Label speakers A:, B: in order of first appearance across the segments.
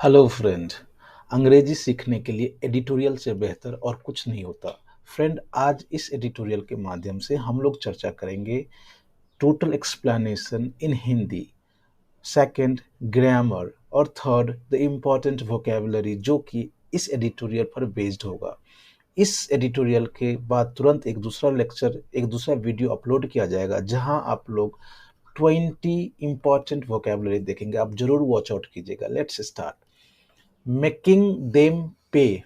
A: Hello friend. अंग्रेजी सीखने के लिए एडिटोरियल से बेहतर और कुछ नहीं होता। फ्रेंड, आज इस एडिटोरियल के माध्यम से हम लोग चर्चा करेंगे total explanation in Hindi, second grammar और थर्ड द इम्पॉर्टेंट वोकेबलरी, जो कि इस एडिटोरियल पर बेस्ड होगा। इस एडिटोरियल के बाद तुरंत एक दूसरा वीडियो अपलोड किया जाएगा जहां आप लोग 20 इंपॉर्टेंट वोकेबलरी देखेंगे। आप जरूर वॉच आउट कीजिएगा। Let's start. मेकिंग देम पे।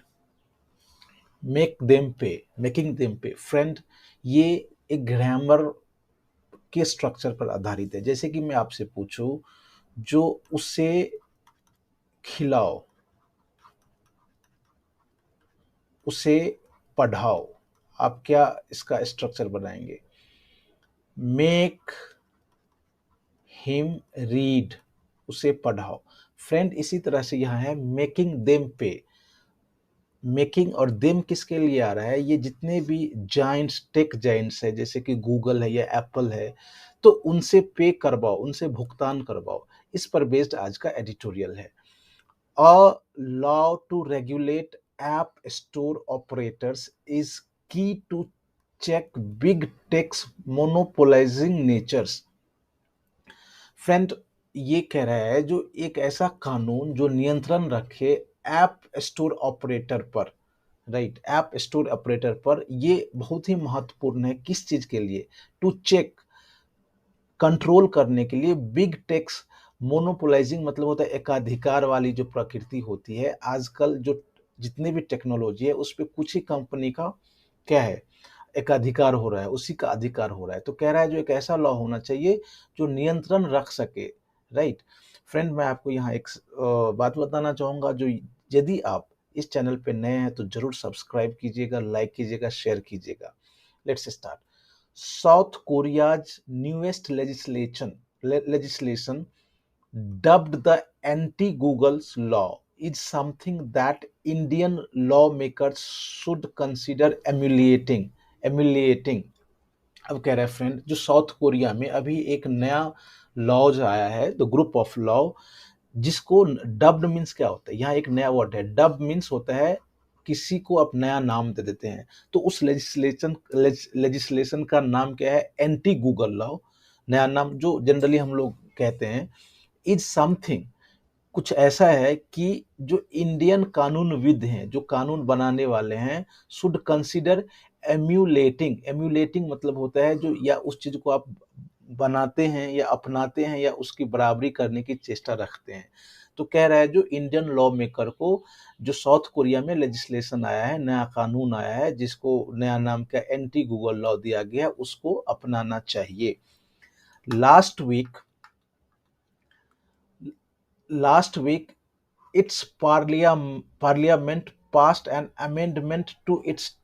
A: मेकिंग देम पे फ्रेंड, ये एक ग्रामर के स्ट्रक्चर पर आधारित है। जैसे कि मैं आपसे पूछूं, जो उसे खिलाओ, उसे पढ़ाओ, आप क्या इसका स्ट्रक्चर बनाएंगे? मेक हिम रीड, उसे पढ़ाओ। फ्रेंड, इसी तरह से यहाँ है मेकिंग देम पे। मेकिंग और देम किसके लिए आ रहा है? ये जितने भी जाइंट्स, टेक जाइंट्स है, जैसे कि गूगल है या एप्पल है, तो उनसे पे करवाओ, उनसे भुगतान करवाओ। इस पर बेस्ड आज का एडिटोरियल है। A law to regulate app store operators is key to check big techs monopolising natures. Friend, ये कह रहा है जो एक ऐसा कानून जो नियंत्रण रखे ऐप स्टोर ऑपरेटर पर, राइट, ऐप स्टोर ऑपरेटर पर। ये बहुत ही महत्वपूर्ण है। किस चीज के लिए? टू चेक, कंट्रोल करने के लिए बिग टेक्स मोनोपोलाइजिंग, मतलब होता है एकाधिकार वाली जो प्रकृति होती है। आजकल जो जितनी भी टेक्नोलॉजी है उस पे कुछ ही कंपनी का क्या है, एकाधिकार हो रहा है, उसी का अधिकार हो रहा है। तो कह रहा है जो एक ऐसा लॉ होना चाहिए जो नियंत्रण रख सके, राइट। फ्रेंड, मैं आपको यहाँ एक बात बताना चाहूंगा। जो यदि आप इस चैनल पे नए हैं तो जरूर सब्सक्राइब कीजिएगा, लाइक कीजिएगा, शेयर कीजिएगा। Let's start. South Korea's newest legislation, dubbed the anti-Google's law, is something that Indian lawmakers should consider emulating. अब कह रहा है फ्रेंड, जो साउथ कोरिया में अभी एक नया लॉज आया है, द ग्रुप ऑफ लॉ, जिसको डब्ड मीन्स क्या होता है? यहाँ एक नया वर्ड है। डब मीन्स होता है किसी को आप नया नाम दे देते हैं। तो उस लेजिस्लेशन का नाम क्या है? Anti Google law. नया नाम जो जनरली हम लोग कहते हैं, इज समथिंग, कुछ ऐसा है कि जो इंडियन कानूनविद हैं, जो कानून बनाने वाले हैं, शुड कंसिडर एम्यूलेटिंग मतलब होता है जो, या उस चीज को आप बनाते हैं या अपनाते हैं या उसकी बराबरी करने की चेष्टा रखते हैं। तो कह रहा है जो इंडियन लॉ मेकर को, जो साउथ कोरिया में लेजिस्लेशन आया है, नया कानून आया है, जिसको नया नाम का एंटी गूगल लॉ दिया गया है, उसको अपनाना चाहिए। Last week last week its parliament passed an amendment to its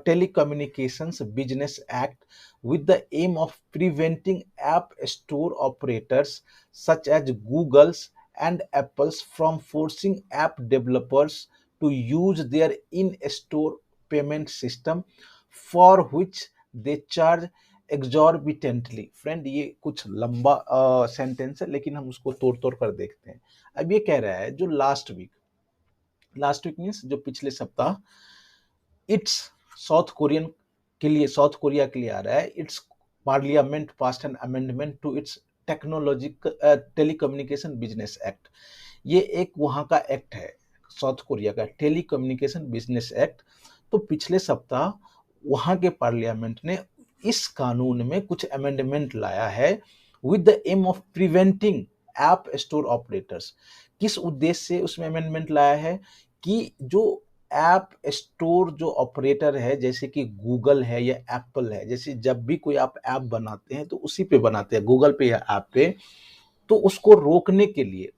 A: Telecommunications Business Act with the aim of preventing app store operators such as Google's and Apple's from forcing app developers to use their in-store payment system for which they charge exorbitantly. Friend, ये कुछ लंबा sentence है, लेकिन हम उसको तोड़ तोड़ कर देखते हैं। अब ये कह रहा है जो लास्ट वीक मीन्स जो पिछले सप्ताह, इट्स साउथ कोरिया के लिए आ रहा है। Its parliament passed an amendment to its technology telecommunication business act. ये एक वहां का एक्ट है, साउथ कोरिया का टेलीकम्युनिकेशन बिजनेस एक्ट। तो पिछले सप्ताह वहां के पार्लियामेंट ने इस कानून में कुछ अमेंडमेंट लाया है with the aim of preventing app store operators. किस उद्देश्य से उसमें अमेंडमेंट लाया है? कि जो ऐप स्टोर जो ऑपरेटर है, जैसे कि गूगल है या एप्पल है, जैसे जब भी कोई आप ऐप बनाते हैं तो उसी पे बनाते हैं, गूगल पे या ऐप पे, तो उसको रोकने के लिए,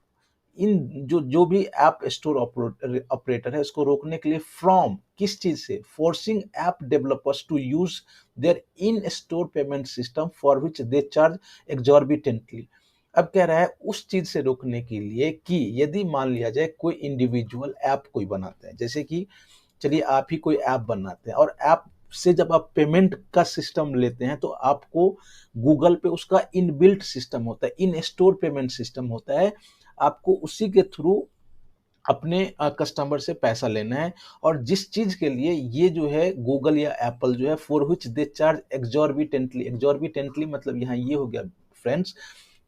A: इन जो जो भी ऐप स्टोर ऑपरेटर है, इसको रोकने के लिए फ्रॉम किस चीज से? Forcing app developers to use their in store payment system for which they charge exorbitantly. अब कह रहा है उस चीज से रोकने के लिए कि यदि मान लिया जाए कोई इंडिविजुअल ऐप कोई बनाते हैं, जैसे कि चलिए आप ही कोई ऐप बनाते हैं, और ऐप से जब आप पेमेंट का सिस्टम लेते हैं तो आपको गूगल पे उसका इनबिल्ट सिस्टम होता है, इन स्टोर पेमेंट सिस्टम होता है। आपको उसी के थ्रू अपने कस्टमर से पैसा लेना है। और जिस चीज के लिए ये जो है गूगल या एप्पल जो है, फॉर विच दे चार्ज एग्जॉर्बिटेंटली, एग्जॉर्बिटेंटली मतलब यहाँ ये हो गया फ्रेंड्स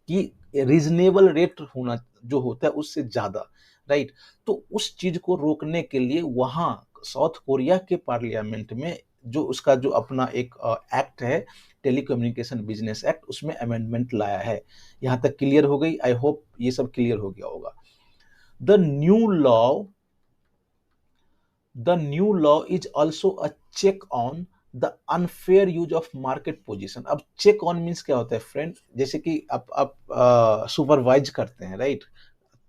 A: कि रीजनेबल रेट होना जो होता है उससे ज्यादा, राइट। तो उस चीज को रोकने के लिए वहां साउथ कोरिया के पार्लियामेंट में जो उसका जो अपना एक एक्ट है, टेलीकम्युनिकेशन बिजनेस एक्ट, उसमें अमेंडमेंट लाया है। यहाँ तक क्लियर हो गई? आई होप ये सब क्लियर हो गया होगा। The new law, the new law is also a check on the unfair use of market position. अब check on means क्या होता है फ्रेंड? जैसे कि आप सुपरवाइज करते हैं, राइट।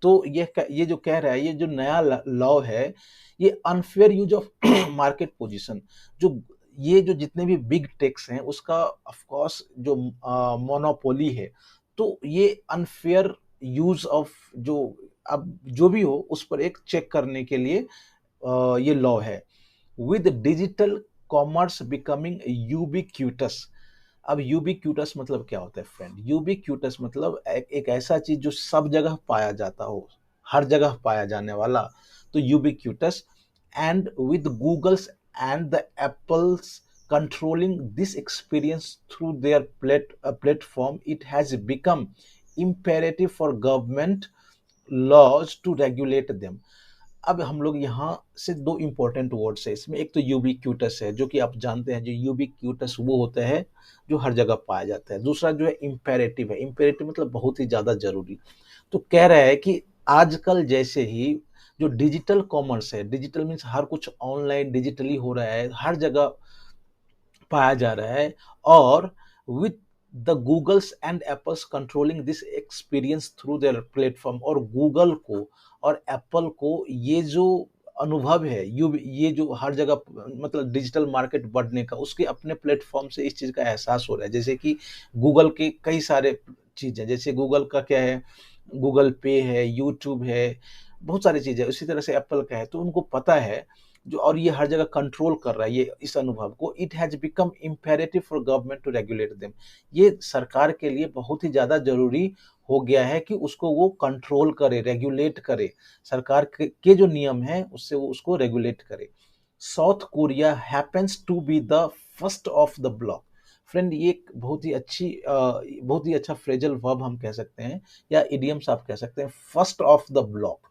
A: तो ये जो कह रहा है, ये जो नया लॉ है, ये unfair use of market position, जो ये जो जितने भी बिग टेक्स हैं उसका ऑफ कोर्स जो मोनोपोली है, तो ये अनफेयर यूज ऑफ जो अब जो भी हो उस पर एक चेक करने के लिए ये लॉ है। With digital commerce becoming ubiquitous. अब यूबिक्यूटस मतलब क्या होता है फ्रेंड? यूबिक्यूटस मतलब एक ऐसा चीज जो सब जगह पाया जाता हो, हर जगह पाया जाने वाला, तो ubiquitous. And with Google's and the Apple's controlling this experience through their platform, it has become imperative for government laws to regulate them। अब हम लोग यहाँ से दो इंपॉर्टेंट वर्ड्स है इसमें। एक तो यूबिक्यूटस है, जो कि आप जानते हैं, जो यूबिक्यूटस वो होता है जो हर जगह पाया जाता है। दूसरा जो है इम्पेरेटिव है। इम्पेरेटिव मतलब बहुत ही ज्यादा जरूरी। तो कह रहा है कि आजकल जैसे ही जो डिजिटल कॉमर्स है, डिजिटल मीन्स हर कुछ ऑनलाइन डिजिटली हो रहा है, हर जगह पाया जा रहा है, और with the Google's and Apple's controlling this experience through their platform, और गूगल को और एप्पल को ये जो अनुभव है, ये जो हर जगह मतलब डिजिटल मार्केट बढ़ने का, उसके अपने प्लेटफॉर्म से इस चीज का एहसास हो रहा है। जैसे कि गूगल के कई सारे चीज है, जैसे गूगल का क्या है, गूगल पे है, यूट्यूब है, बहुत सारी चीजें। उसी तरह से एप्पल का है, तो उनको पता है जो, और ये हर जगह कंट्रोल कर रहा है ये इस अनुभव को। It has become imperative for government to regulate them. ये सरकार के लिए बहुत ही ज्यादा जरूरी हो गया है कि उसको वो कंट्रोल करे, रेगुलेट करे, सरकार के जो नियम है उससे वो उसको रेगुलेट करे। South Korea happens to be the first of the block. Friend, ये एक बहुत ही अच्छा फ्रेजल वर्ब हम कह सकते हैं, या इडियम्स आप कह सकते हैं, फर्स्ट ऑफ द ब्लॉक।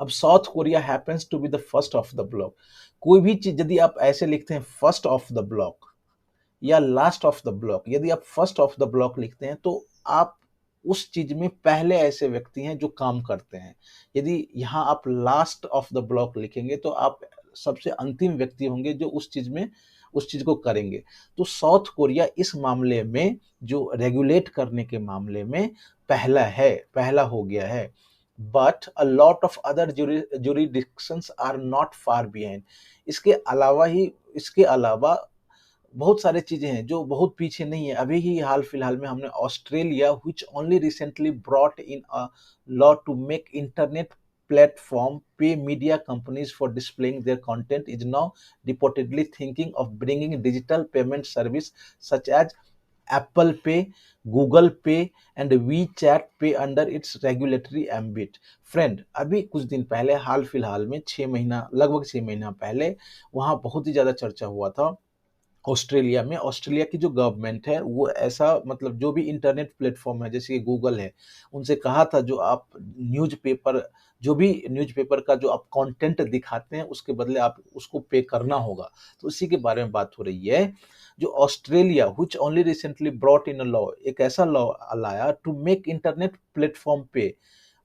A: अब South Korea happens to be the first of the block. कोई भी चीज यदि आप ऐसे लिखते हैं फर्स्ट ऑफ द ब्लॉक या लास्ट ऑफ द ब्लॉक, यदि आप फर्स्ट ऑफ द ब्लॉक लिखते हैं तो आप उस चीज में पहले ऐसे व्यक्ति हैं जो काम करते हैं। यदि यहाँ आप लास्ट ऑफ द ब्लॉक लिखेंगे तो आप सबसे अंतिम व्यक्ति होंगे जो उस चीज को करेंगे। तो साउथ कोरिया इस मामले में, जो रेगुलेट करने के मामले में पहला हो गया है। But a lot of other jurisdictions are not far behind. इसके अलावा बहुत सारे चीजें हैं जो बहुत पीछे नहीं है। अभी ही हाल फिलहाल में हमने Australia, which only recently brought in a law to make internet platform pay media companies for displaying their content, is now reportedly thinking of bringing digital payment service such as Apple Pay, Google Pay and WeChat Pay under its regulatory ambit। Friend, अभी कुछ दिन पहले हाल फिलहाल में लगभग 6 महीना पहले वहां बहुत ही ज्यादा चर्चा हुआ था ऑस्ट्रेलिया में। ऑस्ट्रेलिया की जो गवर्नमेंट है वो ऐसा मतलब जो भी इंटरनेट प्लेटफॉर्म है जैसे कि गूगल है, उनसे कहा था जो भी न्यूज़पेपर का जो आप कंटेंट दिखाते हैं उसके बदले आप उसको पे करना होगा। तो इसी के बारे में बात हो रही है। जो Australia which only recently brought in a law, एक ऐसा लॉ लाया टू मेक इंटरनेट प्लेटफॉर्म पे,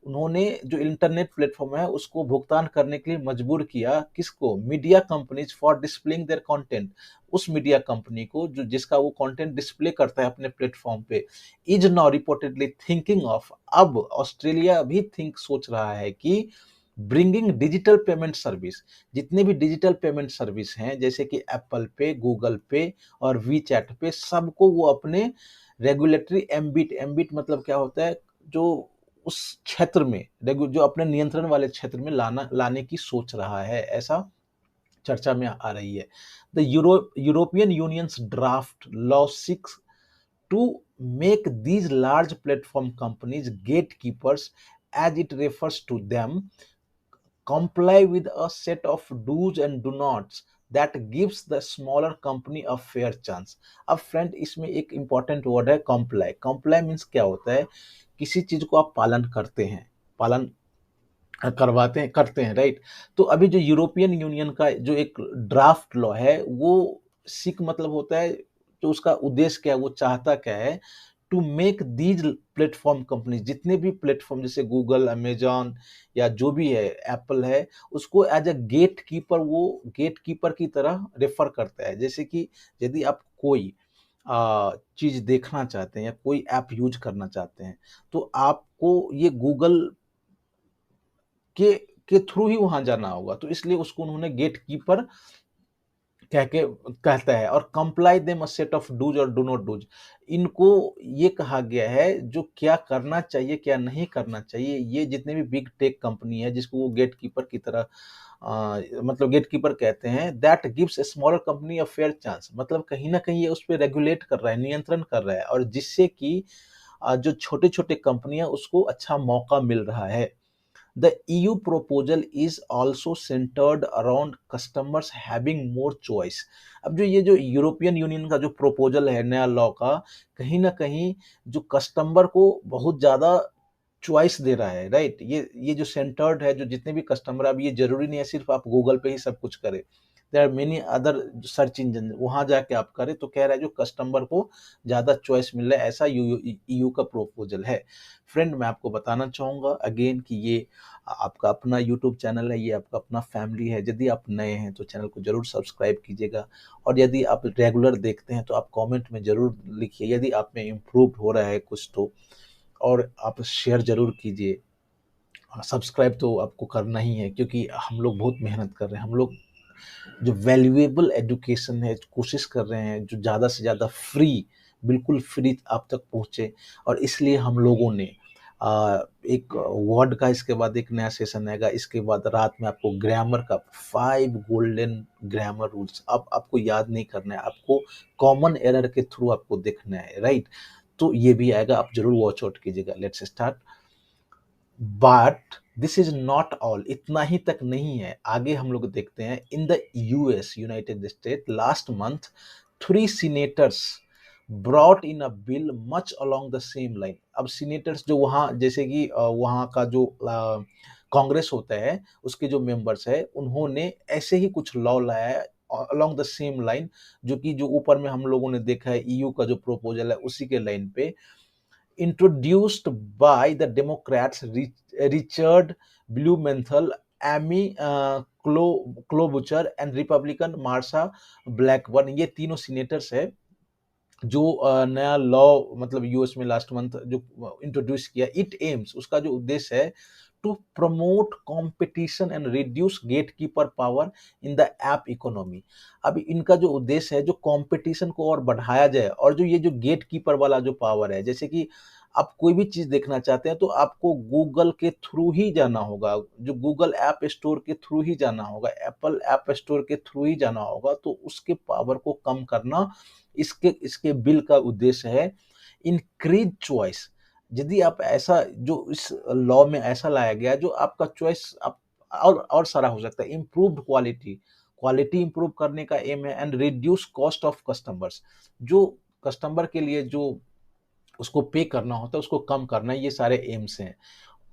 A: उन्होंने जो इंटरनेट प्लेटफॉर्म है उसको भुगतान करने के लिए मजबूर किया। किसको? Media companies for displaying their content. उस मीडिया कंपनी को जो जिसका वो कंटेंट डिस्प्ले करता है अपने प्लेटफॉर्म पे। Is now reportedly thinking of, अब ऑस्ट्रेलिया भी सोच रहा है कि ब्रिंगिंग डिजिटल पेमेंट सर्विस, जितने भी डिजिटल पेमेंट सर्विस हैं जैसे कि एप्पल पे, गूगल पे और वी चैट पे, सबको वो अपने रेगुलेटरी एम्बिट मतलब क्या होता है, जो उस क्षेत्र में जो अपने नियंत्रण वाले क्षेत्र में लाने की सोच रहा है, ऐसा चर्चा में आ रही है। The European unions draft law 6 to make these large platform companies gatekeepers, as it refers to them, comply with a set of do's and do nots that gives the smaller company a fair chance. अब friend इसमें एक important word है comply. comply means क्या होता है, किसी चीज को आप पालन करते हैं, पालन करवाते हैं, करते हैं, राइट। तो अभी जो यूरोपियन यूनियन का जो एक ड्राफ्ट लॉ है वो सिक मतलब होता है, तो उसका उद्देश्य क्या है, वो चाहता क्या है, to make these platform company, जितने भी प्लेटफॉर्म जैसे गूगल, अमेजॉन या जो भी है, एप्पल है, उसको एज अ गेट कीपर, वो गेट कीपर की तरह रेफर करता है। जैसे कि यदि आप कोई चीज देखना चाहते हैं या कोई ऐप यूज करना चाहते हैं, तो आपको ये गूगल के के थ्रू ही वहां जाना होगा, तो इसलिए उसको उन्होंने गेट कीपर कह के कहता है। और comply them a set of dos और डू नॉट डूज, इनको ये कहा गया है जो क्या करना चाहिए क्या नहीं करना चाहिए। ये जितने भी बिग टेक कंपनी है जिसको वो गेट कीपर की तरह मतलब गेट कीपर कहते हैं, that gives a smaller company a fair chance, मतलब कहीं ना कहीं ये उस पर रेगुलेट कर रहा है, नियंत्रण कर रहा है, और जिससे कि जो छोटे छोटे कंपनियां उसको अच्छा मौका मिल रहा है। The EU proposal is also centered around customers having more choice. अब जो ये जो यूरोपियन यूनियन का जो प्रोपोजल है नया लॉ का, कहीं ना कहीं जो कस्टमर को बहुत ज्यादा चॉइस दे रहा है, राइट। ये जो सेंटर्ड है, जो जितने भी कस्टमर, अब ये जरूरी नहीं है सिर्फ आप गूगल पे ही सब कुछ करें, there are many other search engine, वहां जाके आप करें, तो कह रहा है जो कस्टमर को ज्यादा चॉइस मिल रहा है, ऐसा ईयू का प्रोपोजल है। फ्रेंड, मैं आपको बताना चाहूंगा अगेन कि ये आपका अपना यूट्यूब चैनल है, ये आपका अपना फैमिली है। यदि आप नए हैं तो चैनल को जरूर सब्सक्राइब कीजिएगा, और यदि आप रेगुलर देखते हैं तो आप कमेंट में जरूर लिखिए यदि आप में इम्प्रूव हो रहा है कुछ तो, और आप शेयर जरूर कीजिए। सब्सक्राइब तो आपको करना ही है, क्योंकि हम लोग बहुत मेहनत कर रहे हैं, हम लोग जो वैल्यूएबल एजुकेशन है कोशिश कर रहे हैं जो ज़्यादा से ज़्यादा फ्री, बिल्कुल फ्री आप तक पहुँचे। और इसलिए हम लोगों ने एक वर्ड का, इसके बाद एक नया सेशन आएगा, इसके बाद रात में आपको ग्रामर का 5 गोल्डन ग्रामर रूल्स, अब आपको याद नहीं करना है, आपको कॉमन एरर के थ्रू आपको देखना है, राइट। तो ये भी आएगा, आप जरूर वॉच आउट कीजिएगा। Let's start. But this is not all, इतना ही तक नहीं है, आगे हम लोग देखते हैं। In the US, United state, last month 3 senators brought in a bill much along the same line. अब सीनेटर्स जो वहाँ, जैसे कि वहाँ का जो कांग्रेस होता है, उसके जो मेंबर्स है, उन्होंने ऐसे ही कुछ लॉ लाया है अलोंग द सेम लाइन, जो कि जो ऊपर में हम लोगों ने देखा है ईयू का जो प्रोपोजल है उसी के लाइन पे, introduced by the Democrats Richard Blumenthal, Amy Klobuchar and Republican Marsha Blackburn। ये तीनों सीनेटर्स है जो नया लॉ मतलब यूएस में लास्ट मंथ जो इंट्रोड्यूस किया। इट एम्स, उसका जो उद्देश्य है, to promote competition and reduce gatekeeper power in the app economy. अब इनका जो उद्देश्य है, जो कंपटीशन को और बढ़ाया जाए, और जो ये जो गेट कीपर वाला जो पावर है, जैसे कि आप कोई भी चीज देखना चाहते हैं तो आपको गूगल के थ्रू ही जाना होगा, जो गूगल ऐप स्टोर के थ्रू ही जाना होगा, एप्पल ऐप स्टोर के थ्रू ही जाना होगा, तो उसके पावर को कम करना इसके इसके बिल का उद्देश्य है। इंक्रीज चॉइस, यदि आप ऐसा जो इस लॉ में ऐसा लाया गया जो आपका चॉइस आप और सारा हो सकता है। इम्प्रूव्ड क्वालिटी, क्वालिटी इंप्रूव करने का एम है। And reduce cost of customers, जो कस्टमर के लिए जो उसको पे करना होता है उसको कम करना, ये सारे एम्स हैं।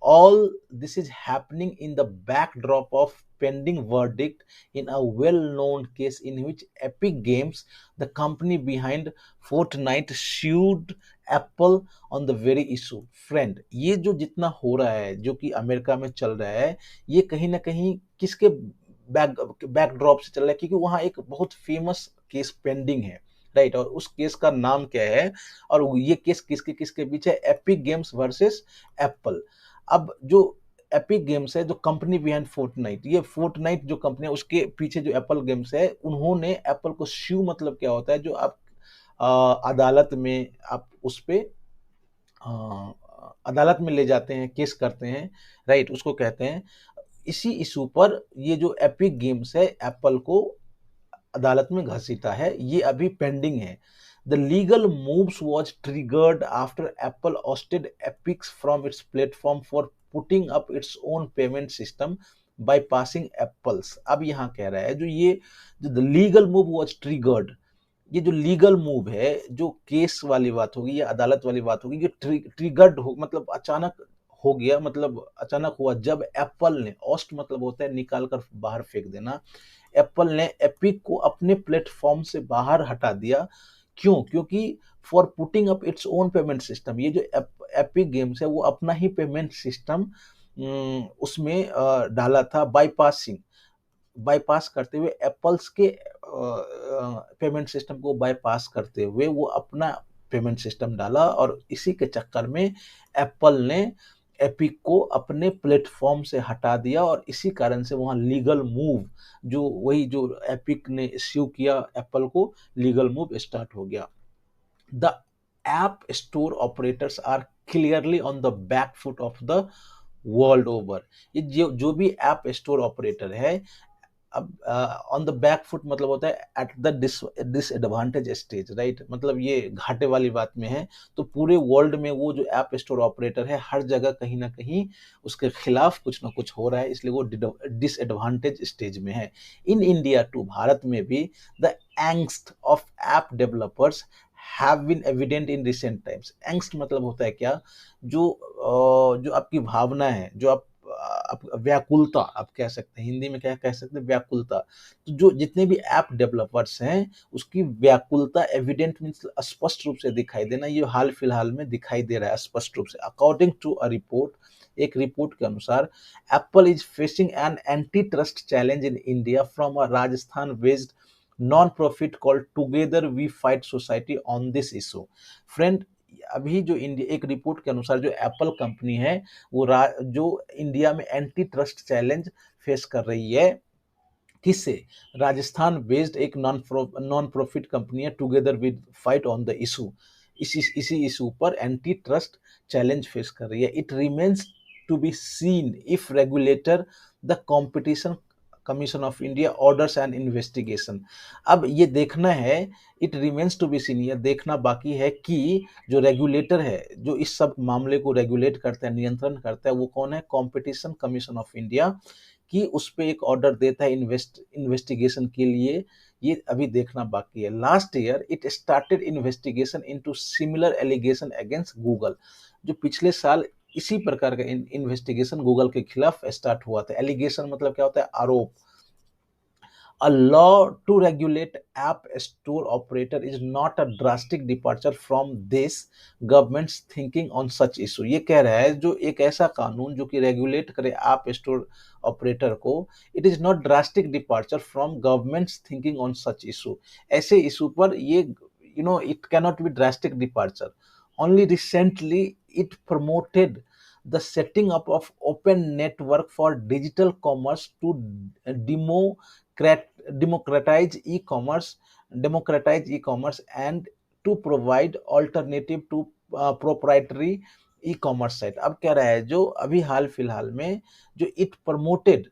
A: All this is happening in the backdrop of pending verdict in a well-known case in which Epic Games, the company behind Fortnite, sued Apple on the very issue. Friend, ये जो जितना हो रहा है, जो कि अमेरिका में चल रहा है, ये कहीं ना कहीं किसके बैकड्रॉप से चल रहा है, क्योंकि वहां एक बहुत फेमस केस पेंडिंग है, राइट। और उस केस का नाम क्या है, और ये केस किसके किसके बीच है? Epic games versus Apple. अब जो एपिक गेम्स है, जो कंपनी बिहाइंड फोर्टनाइट, ये फोर्टनाइट जो कंपनी है उसके पीछे जो एप्पल गेम्स है, उन्होंने एप्पल को स्यू, मतलब क्या होता है, जो आप अदालत में आप उस पे अदालत में ले जाते हैं, केस करते हैं, राइट, उसको कहते हैं। इसी इशू पर ये जो एपिक गेम्स है एप्पल को अदालत में घसीटा है, ये अभी पेंडिंग है। The legal moves was triggered after Apple ousted Epic from its platform for putting up its own payment system bypassing Apple's. अब यहाँ कह रहा है जो the legal move was triggered, ये जो लीगल मूव है, जो केस वाली बात होगी या अदालत वाली बात होगी, ये ट्रिगर्ड हो मतलब अचानक हो गया, मतलब अचानक हुआ जब एप्पल ने, ऑस्ट मतलब होता है निकाल कर बाहर फेंक देना, एप्पल ने एपिक को अपने प्लेटफॉर्म से बाहर हटा दिया। क्यों? क्योंकि for putting up its own payment system, ये जो एपिक गेम्स है वो अपना ही पेमेंट सिस्टम उसमें डाला था, बाईपास करते हुए एप्पल्स के पेमेंट सिस्टम को बाईपास करते हुए वो अपना पेमेंट सिस्टम डाला, और इसी के चक्कर में एप्पल ने एपिक को अपने प्लेटफॉर्म से हटा दिया, और इसी कारण से वहां लीगल मूव, जो एपिक ने इश्यू किया एप्पल को, लीगल मूव स्टार्ट हो गया। The app store operators are clearly on the back foot of the world over. ये जो भी ऐप स्टोर ऑपरेटर है, अब ऑन द बैक फुट मतलब होता है at the disadvantage stage, right, मतलब ये घाटे वाली बात में है। तो पूरे वर्ल्ड में वो जो ऐप स्टोर ऑपरेटर है, हर जगह कहीं ना कहीं उसके खिलाफ कुछ ना कुछ हो रहा है, इसलिए वो डिसएडवांटेज स्टेज में है। इन इंडिया टू, भारत में भी, the angst of app developers have been evident in recent times. Angst मतलब होता है क्या, जो आपकी भावना है, जो आप व्याकुलता आप कह सकते हैं, हिंदी में क्या कह सकते हैं, व्याकुलता। तो जो जितने भी ऐप डेवलपर्स हैं उसकी व्याकुलता एविडेंट मींस स्पष्ट रूप से दिखाई देना, ये हाल फिलहाल में दिखाई दे रहा है स्पष्ट रूप से। अकॉर्डिंग टू अ रिपोर्ट, एक रिपोर्ट के अनुसार, Apple is facing an anti trust challenge in India from a Rajasthan based non profit called together we fight society on this issue. Friend, अभी जो इंडिया, एक रिपोर्ट के अनुसार जो एप्पल कंपनी है वो जो इंडिया में एंटी ट्रस्ट चैलेंज फेस कर रही है, किससे? राजस्थान बेस्ड एक नॉन प्रॉफिट कंपनी है, together with fight on the issue, इसी इशू पर एंटी ट्रस्ट चैलेंज फेस कर रही है। It remains to be seen if regulator the Competition Commission of India orders and investigation. अब ये देखना है, it remains to be seen, ये देखना बाकी है कि जो रेगुलेटर है, जो इस सब मामले को रेगुलेट करता है, नियंत्रण करता है, वो कौन है? कंपटीशन कमीशन ऑफ इंडिया, कि उस पे एक ऑर्डर देता है इन्वेस्टिगेशन के लिए, ये अभी देखना बाकी है। Last year it started investigation into similar allegation against Google. जो पिछले साल इसी प्रकार का इन्वेस्टिगेशन गूगल के खिलाफ स्टार्ट हुआ था। एलिगेशन मतलब क्या होता है? आरोप। A law to regulate app store operator is not a drastic departure from this government's thinking on such issue। ये कह रहा है जो एक ऐसा कानून जो कि रेगुलेट करे ऐप स्टोर ऑपरेटर को, it is not drastic departure from governments thinking on such issue. ऐसे इशू पर ये it cannot be drastic departure. Only recently it promoted the setting up of open network for digital commerce to democratize e-commerce and to provide alternative to proprietary e-commerce site. अब कह रहा है जो अभी हाल फिलहाल में जो इट प्रमोटेड,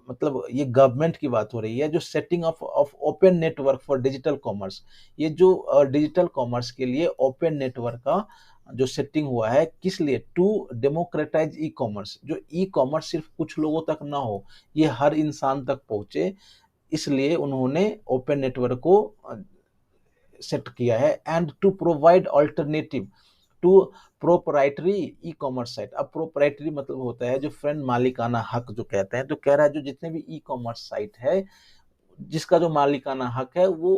A: मतलब ये गवर्नमेंट की बात हो रही है, जो setting of open network for digital commerce, ये जो डिजिटल कॉमर्स के लिए ओपन नेटवर्क का जो सेटिंग हुआ है, किस लिए? टू डेमोक्रेटाइज ई कॉमर्स, जो ई कॉमर्स सिर्फ कुछ लोगों तक ना हो, ये हर इंसान तक पहुंचे, इसलिए उन्होंने ओपन नेटवर्क को सेट किया है। And to provide alternative to proprietary e-commerce site. अब प्रोपराइटरी मतलब होता है जो फ्रेंड मालिकाना हक जो कहते हैं, तो कह रहा है जो जितने भी ई कॉमर्स साइट है जिसका जो मालिकाना हक है वो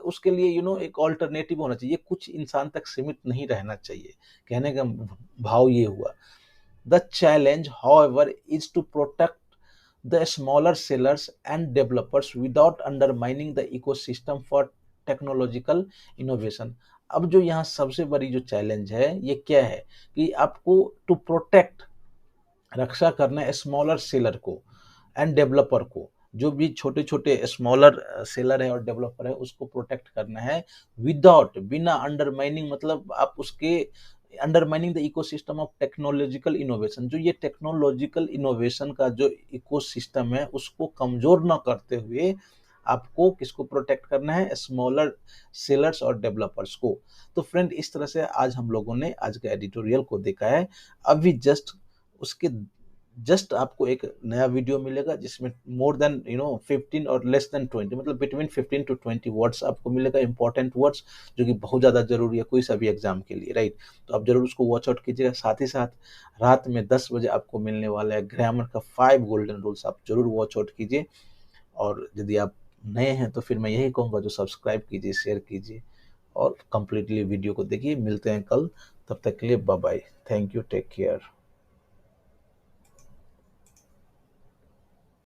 A: उसके लिए एक ऑल्टरनेटिव होना चाहिए, कुछ इंसान तक सीमित नहीं रहना चाहिए। कहने का भाव ये हुआ। The challenge however is to protect the smaller sellers and developers without undermining the ecosystem for technological innovation। अब जो यहाँ सबसे बड़ी जो चैलेंज है ये क्या है कि आपको टू प्रोटेक्ट, रक्षा करना है स्मॉलर सेलर को एंड डेवलपर को, जो भी छोटे छोटे स्मॉलर सेलर है और डेवलपर है उसको प्रोटेक्ट करना है विदाउट, बिना अंडरमाइनिंग, मतलब आप उसके undermining the ecosystem of technological innovation, जो ये टेक्नोलॉजिकल इनोवेशन का जो इकोसिस्टम है उसको कमजोर ना करते हुए आपको किसको प्रोटेक्ट करना है, स्मॉलर सेलर्स और डेवलपर्स को। तो फ्रेंड इस तरह से आज हम लोगों ने आज के एडिटोरियल को देखा है। अभी उसके जस्ट आपको एक नया वीडियो मिलेगा जिसमें मोर देन 15 और लेस देन 20, मतलब बिटवीन 15 to 20 वर्ड्स आपको मिलेगा, इंपॉर्टेंट वर्ड्स जो कि बहुत ज़्यादा जरूरी है कोई सा भी एग्जाम के लिए, राइट। तो आप जरूर उसको वॉच आउट कीजिएगा। साथ ही साथ रात में 10 बजे आपको मिलने वाला है ग्रामर का 5 गोल्डन रूल्स, आप जरूर वॉच आउट कीजिए। और यदि आप नए हैं तो फिर मैं यही कहूँगा, जो सब्सक्राइब कीजिए, शेयर कीजिए और कंप्लीटली वीडियो को देखिए। मिलते हैं कल, तब तक के लिए bye bye, thank you, take care.